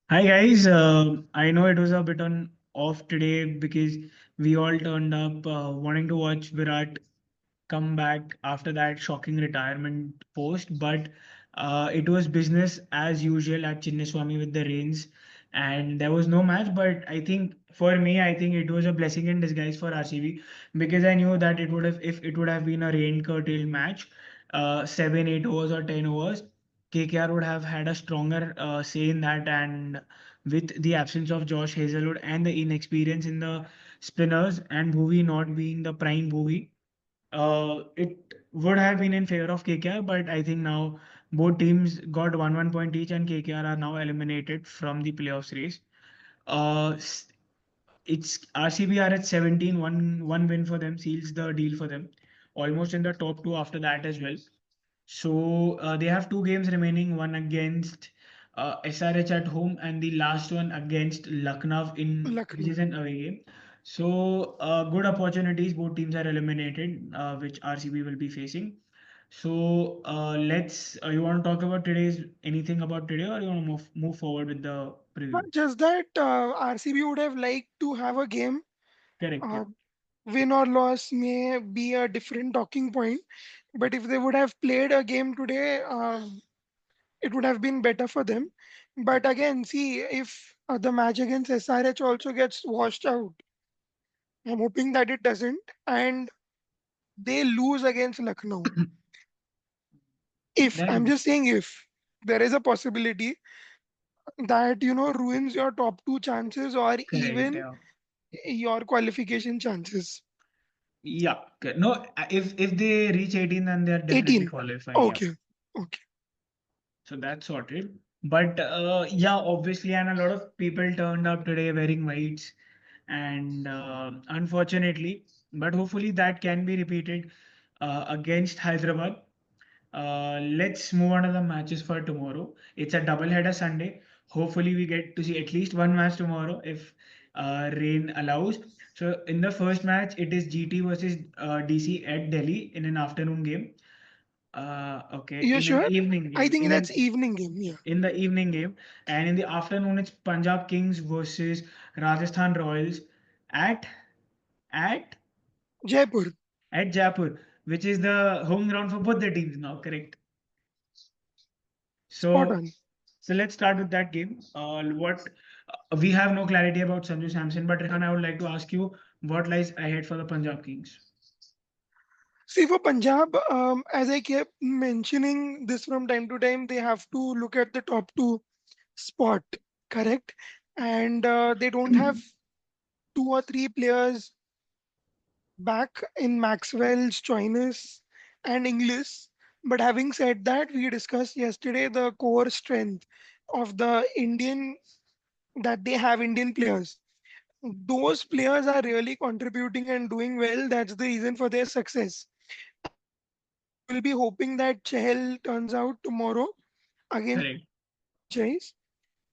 Hi guys, I know it was a bit on off today because we all turned up wanting to watch Virat come back after that shocking retirement post, but it was business as usual at Chinnaswamy with the rains, and there was no match. But I think for me, I think it was a blessing in disguise for RCB because I knew that it would have if it would have been a rain curtailed match, 7, 8 overs or 10 overs. KKR would have had a stronger say in that, and with the absence of Josh Hazelwood and the inexperience in the spinners and Bhuvi not being the prime Bhuvi, it would have been in favor of KKR, but I think now both teams got one point each, and KKR are now eliminated from the playoffs race. Uh, s- it's RCB are at 17, one win for them seals the deal for them, almost in the top two after that as well. So they have two games remaining, one against SRH at home and the last one against Lucknow which Lucknow. is an away game. So good opportunities. Both teams are eliminated, which RCB will be facing. So let's. You want to talk about today's anything about today, or you want to move forward with the preview? Just that RCB would have liked to have a game. Correct. Yeah. Uh, Win or loss may be a different talking point, but if they would have played a game today, it would have been better for them. But again, see if the match against SRH also gets washed out. I'm hoping that it doesn't, and they lose against Lucknow. If I'm Then just saying, if there is a possibility that ruins your top two chances or correct. even Yeah. your qualification chances. Yeah. No, if they reach 18, then they're definitely 18. qualifying. Yeah. Okay. Okay. So that's sorted. But yeah, obviously, and a lot of people turned up today wearing whites, and unfortunately, but hopefully that can be repeated against Hyderabad. Let's move on to the matches for tomorrow. It's a double header Sunday. Hopefully, we get to see at least one match tomorrow if rain allows. So, in the first match, it is GT versus DC at Delhi in an afternoon game. Okay, You in an sure? evening I game. think that's evening game. Yeah. In the evening game, and in the afternoon, it's Punjab Kings versus Rajasthan Royals at at Jaipur. at Jaipur, which is the home ground for both the teams now. Correct. Spot So on. So let's start with that game. What We have no clarity about Sanju Samson, but Rehan, I would like to ask you what lies ahead for the Punjab Kings. See, for Punjab, as I kept mentioning this from time to time, they have to look at the top two spot, correct? And they don't have two or three players back in Maxwell's, Choinis, and Inglis. But having said that, we discussed yesterday the core strength of the Indian that they have Indian players. Those players are really contributing and doing well. That's the reason for their success. We will be hoping that Chahal turns out tomorrow against Correct. Chase.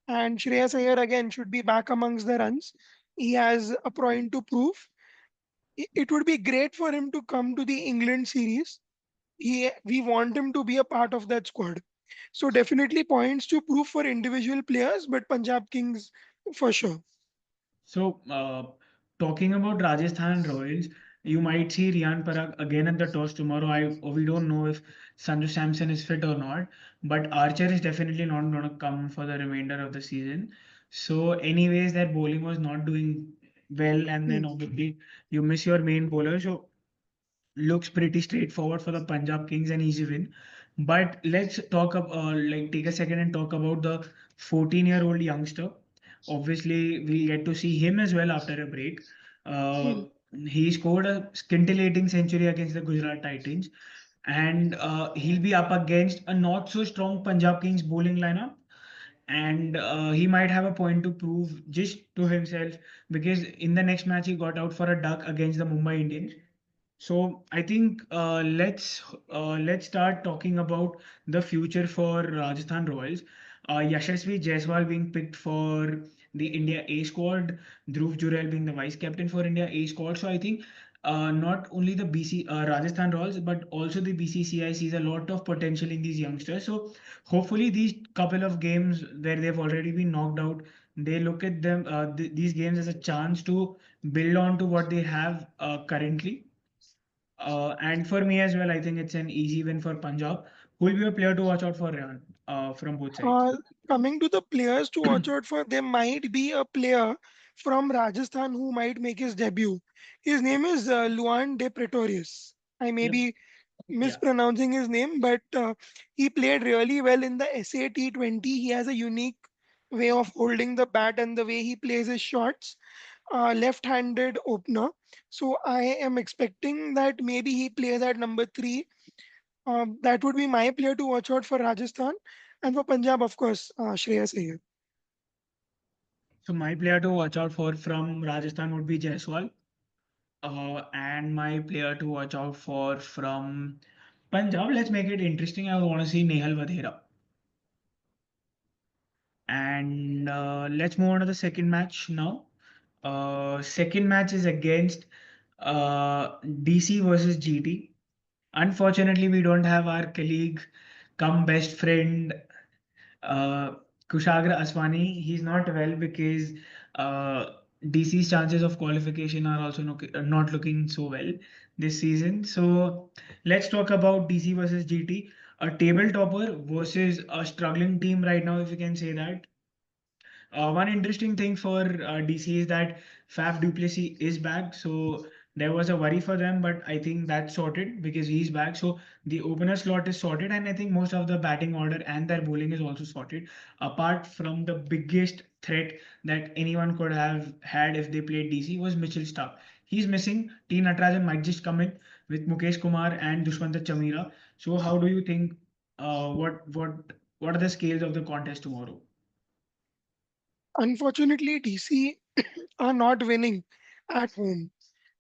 And Shreyas Iyer again should be back amongst the runs. He has a point to prove. It would be great for him to come to the England series. We want him to be a part of that squad. So definitely points to prove for individual players, but Punjab Kings for sure. So, talking about Rajasthan Royals, you might see Riyan Parag again at the toss tomorrow. We don't know if Sanju Samson is fit or not, but Archer is definitely not going to come for the remainder of the season. So, anyways, that bowling was not doing well, and Hmm. then obviously you miss your main bowler. So, looks pretty straightforward for the Punjab Kings and easy win. But let's talk take a second and talk about the 14-year-old youngster. Obviously, we get to see him as well after a break. Uh, Hmm. he scored a scintillating century against the Gujarat Titans, and he'll be up against a not so strong Punjab Kings bowling lineup. And he might have a point to prove just to himself because in the next match he got out for a duck against the Mumbai Indians. So I think let's start talking about the future for Rajasthan Royals. Yashasvi Jaiswal being picked for the India A squad, Dhruv Jurel being the vice captain for India A squad. So I think not only the Rajasthan Royals, but also the BCCI sees a lot of potential in these youngsters. So hopefully these couple of games where they've already been knocked out, they look at these games as a chance to build on to what they have currently. And for me as well, I think it's an easy win for Punjab. Who will be a player to watch out for, Ryan, from both sides? Uh, Coming to the players to watch out for, there might be a player from Rajasthan who might make his debut. His name is Luan de Pretorius. I may Yep. be Yeah. mispronouncing his name, but he played really well in the SA T20. He has a unique way of holding the bat and the way he plays his shots. Left-handed opener. So I am expecting that maybe he plays at number three. That would be my player to watch out for Rajasthan, and for Punjab, of course, Shreyas Iyer. So my player to watch out for from Rajasthan would be Jaiswal. And my player to watch out for from Punjab, let's make it interesting. I want to see Nehal Vadhera. And let's move on to the second match now. Second match is against DC versus GT. Unfortunately, we don't have our colleague, come best friend, uh, Kushagra Aswani. He's not well because uh, DC's chances of qualification are also not looking so well this season. So let's talk about DC versus GT, a table topper versus a struggling team right now, if you can say that. One interesting thing for DC is that Faf Duplessis is back. So there was a worry for them, but I think that's sorted because he's back. So the opener slot is sorted, and I think most of the batting order and their bowling is also sorted. Apart from the biggest threat that anyone could have had if they played DC was Mitchell Stark. He's missing. T. Natarajan might just come in with Mukesh Kumar and Dushmanta Chamira. So how do you think? What are the scales of the contest tomorrow? Unfortunately, DC are not winning at home,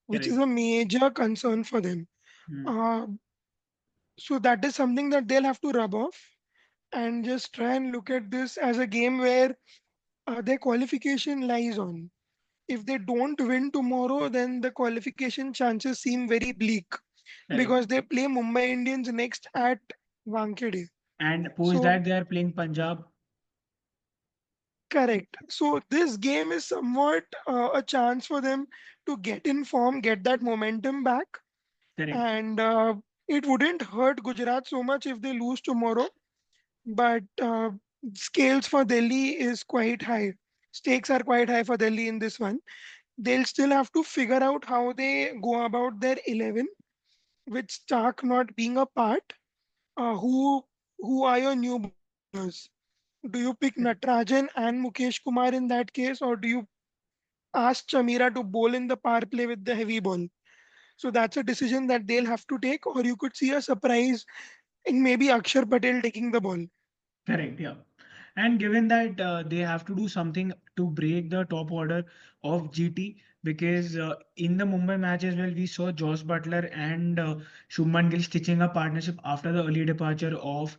which is Correct. a major concern for them. Hmm. Uh, so that is something that they'll have to rub off and just try and look at this as a game where their qualification lies on. If they don't win tomorrow, then the qualification chances seem very bleak Correct. because they play Mumbai Indians next at Wankhede. And post So that, they are playing Punjab. correct. So this game is somewhat a chance for them to get in form, get that momentum back, Correct. and it wouldn't hurt Gujarat so much if they lose tomorrow. But scales for Delhi is quite high. Stakes are quite high for Delhi in this one. They'll still have to figure out how they go about their 11, with Stark not being a part. Who are your new bowlers? Do you pick Natarajan and Mukesh Kumar in that case, or do you ask Chamira to bowl in the power play with the heavy ball? So that's a decision that they'll have to take, or you could see a surprise in maybe Akshar Patel taking the ball. Correct. Yeah. And given that they have to do something to break the top order of GT, because in the Mumbai match as well, we saw Josh Butler and Shubman Gill stitching a partnership after the early departure of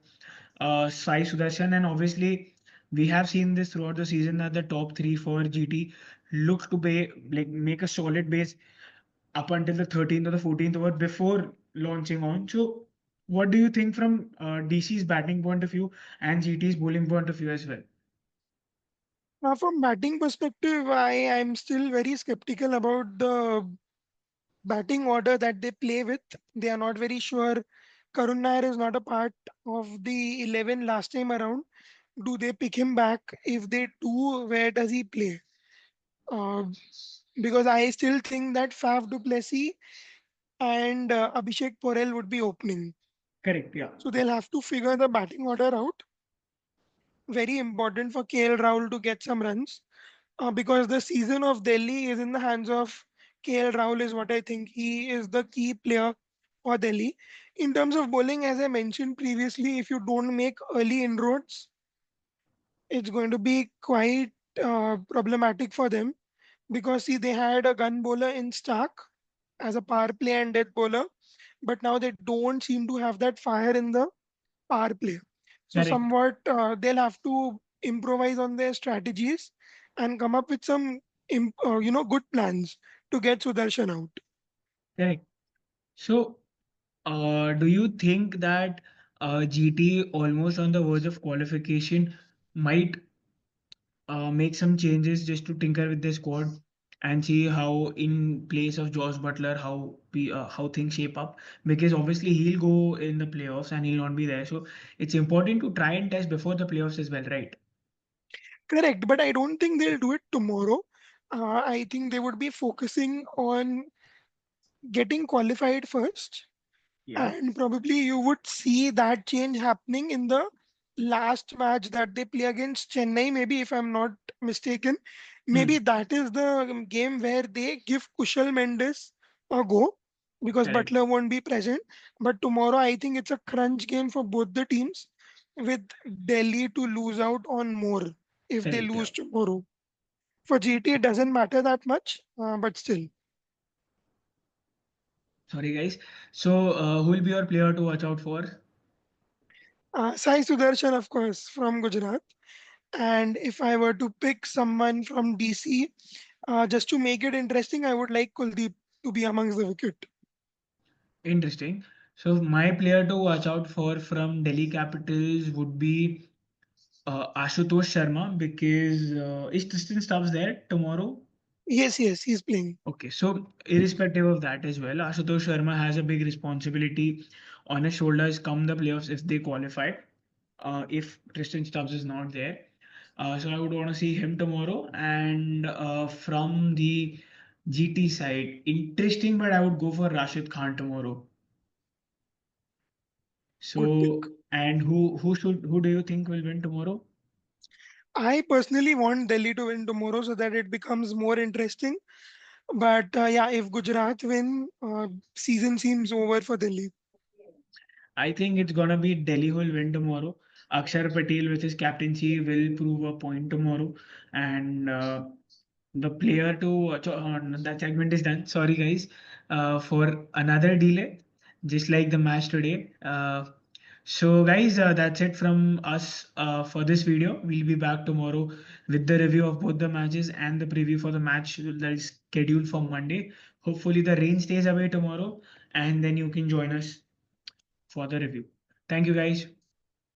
Sai Sudarshan. And obviously, we have seen this throughout the season that the top three for GT look to be like make a solid base up until the 13th or the 14th over before launching on. So, what do you think from DC's batting point of view and GT's bowling point of view as well? Now, from batting perspective, I am still very skeptical about the batting order that they play with. They are not very sure. Karun Nair is not a part of the 11 last time around. Do they pick him back? If they do, where does he play? Uh, because I still think that Faf du Plessis and Abhishek Porel would be opening. Correct, yeah. So they'll have to figure the batting order out. Very important for KL Rahul to get some runs because the season of Delhi is in the hands of KL Rahul, is what I think. He is the key player for Delhi. In terms of bowling, as I mentioned previously, if you don't make early inroads, it's going to be quite problematic for them because see, they had a gun bowler in Stark as a power play and death bowler, but now they don't seem to have that fire in the power play. So Correct. somewhat they'll have to improvise on their strategies and come up with some good plans to get Sudarshan out. Correct. So, do you think that GT almost on the verge of qualification might make some changes just to tinker with the squad and see how in place of Josh Butler how things shape up, because obviously he'll go in the playoffs and he'll not be there, so it's important to try and test before the playoffs as well, right? Correct, but I don't think they'll do it tomorrow. I think they would be focusing on getting qualified first, Yeah. and probably you would see that change happening in the last match that they play against Chennai, maybe, if I'm not mistaken. Maybe Hmm. that is the game where they give Kushal Mendes a go, because Correct. Butler won't be present. But tomorrow, I think it's a crunch game for both the teams, with Delhi to lose out on more if they Correct. Yeah. lose tomorrow. For GT, it doesn't matter that much, but still. Sorry, guys. So, who will be your player to watch out for? Sai Sudarshan, of course, from Gujarat. And if I were to pick someone from DC, just to make it interesting, I would like Kuldeep to be amongst the wicket. Interesting. So, my player to watch out for from Delhi Capitals would be Ashutosh Sharma, because is Tristan Stubbs there tomorrow? Yes, yes, he's playing. Okay, so irrespective of that as well, Ashutosh Sharma has a big responsibility on his shoulders come the playoffs if they qualify. If Tristan Stubbs is not there, so I would want to see him tomorrow. And from the GT side, interesting, but I would go for Rashid Khan tomorrow. Good pick. So, and who do you think will win tomorrow? I personally want Delhi to win tomorrow so that it becomes more interesting. But yeah, if Gujarat win, season seems over for Delhi. I think it's gonna be Delhi who will win tomorrow. Akshar Patel with his captaincy will prove a point tomorrow, and the player to that segment is done. Sorry, guys, for another delay, just like the match today. So, guys, that's it from us for this video. We'll be back tomorrow with the review of both the matches and the preview for the match that is scheduled for Monday. Hopefully, the rain stays away tomorrow, and then you can join us for the review. Thank you, guys.